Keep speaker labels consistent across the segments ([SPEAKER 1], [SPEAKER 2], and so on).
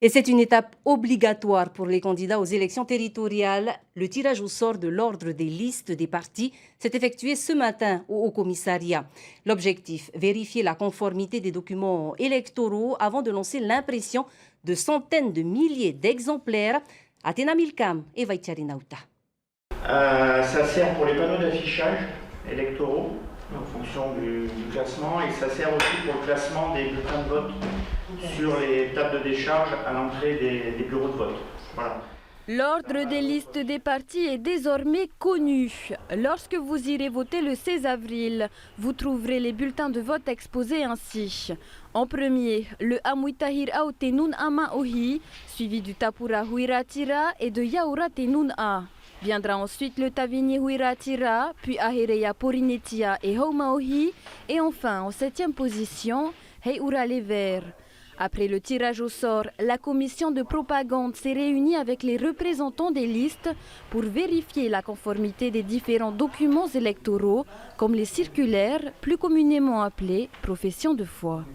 [SPEAKER 1] Et c'est une étape obligatoire pour les candidats aux élections territoriales. Le tirage au sort de l'ordre des listes des partis s'est effectué ce matin au Haut-Commissariat. L'objectif, vérifier la conformité des documents électoraux avant de lancer l'impression de centaines de milliers d'exemplaires. Athéna Milcam et Vaitiari Nauta.
[SPEAKER 2] Ça sert pour les panneaux d'affichage électoraux en fonction du classement, et ça sert aussi pour le classement des bulletins de vote sur les tables de décharge à l'entrée des bureaux de vote. Voilà.
[SPEAKER 3] L'ordre des listes des partis est désormais connu. Lorsque vous irez voter le 16 avril, vous trouverez les bulletins de vote exposés ainsi. En premier, le Amuitahir Aotenun Ama Ohi, suivi du Tapura Huiratira et de Yaura Tenun A. Viendra ensuite le Tavini Huiratira, puis Ahereya Porinetia et Houmaohi, et enfin en 7e position, Heiura Les Verts. Après le tirage au sort, la commission de propagande s'est réunie avec les représentants des listes pour vérifier la conformité des différents documents électoraux, comme les circulaires, plus communément appelées professions de foi.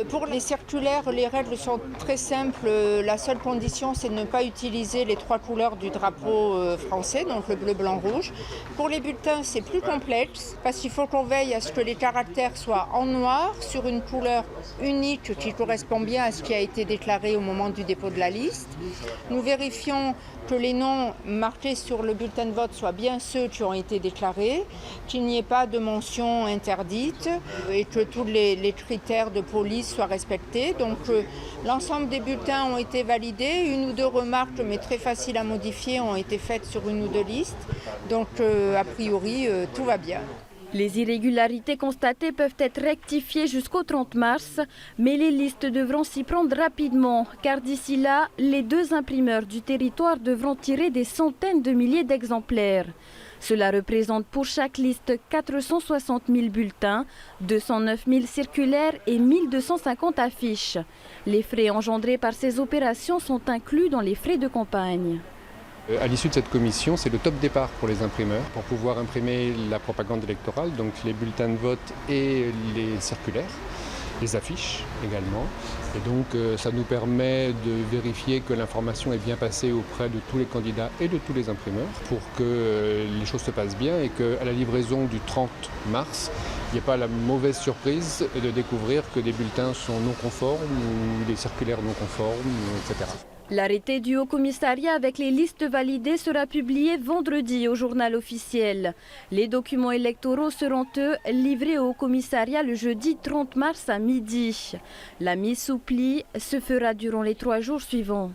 [SPEAKER 4] Pour les circulaires, les règles sont très simples. La seule condition, c'est de ne pas utiliser les 3 couleurs du drapeau français, donc le bleu, blanc, rouge. Pour les bulletins, c'est plus complexe parce qu'il faut qu'on veille à ce que les caractères soient en noir sur une couleur unique qui correspond bien à ce qui a été déclaré au moment du dépôt de la liste. Nous vérifions que les noms marqués sur le bulletin de vote soient bien ceux qui ont été déclarés, qu'il n'y ait pas de mention interdite et que tous les critères de police soient respectés. Donc l'ensemble des bulletins ont été validés, 1 ou 2 remarques, mais très faciles à modifier, ont été faites sur 1 ou 2 listes. Donc a priori, tout va bien.
[SPEAKER 3] Les irrégularités constatées peuvent être rectifiées jusqu'au 30 mars, mais les listes devront s'y prendre rapidement, car d'ici là, les 2 imprimeurs du territoire devront tirer des centaines de milliers d'exemplaires. Cela représente pour chaque liste 460 000 bulletins, 209 000 circulaires et 1 250 affiches. Les frais engendrés par ces opérations sont inclus dans les frais de campagne.
[SPEAKER 5] À l'issue de cette commission, c'est le top départ pour les imprimeurs pour pouvoir imprimer la propagande électorale, donc les bulletins de vote et les circulaires, les affiches également. Et donc ça nous permet de vérifier que l'information est bien passée auprès de tous les candidats et de tous les imprimeurs pour que les choses se passent bien et qu'à la livraison du 30 mars, il n'y ait pas la mauvaise surprise de découvrir que des bulletins sont non conformes ou des circulaires non conformes, etc.
[SPEAKER 3] L'arrêté du Haut-Commissariat avec les listes validées sera publié vendredi au journal officiel. Les documents électoraux seront, eux, livrés au Haut-Commissariat le jeudi 30 mars à midi. La mise sous pli se fera durant les 3 jours suivants.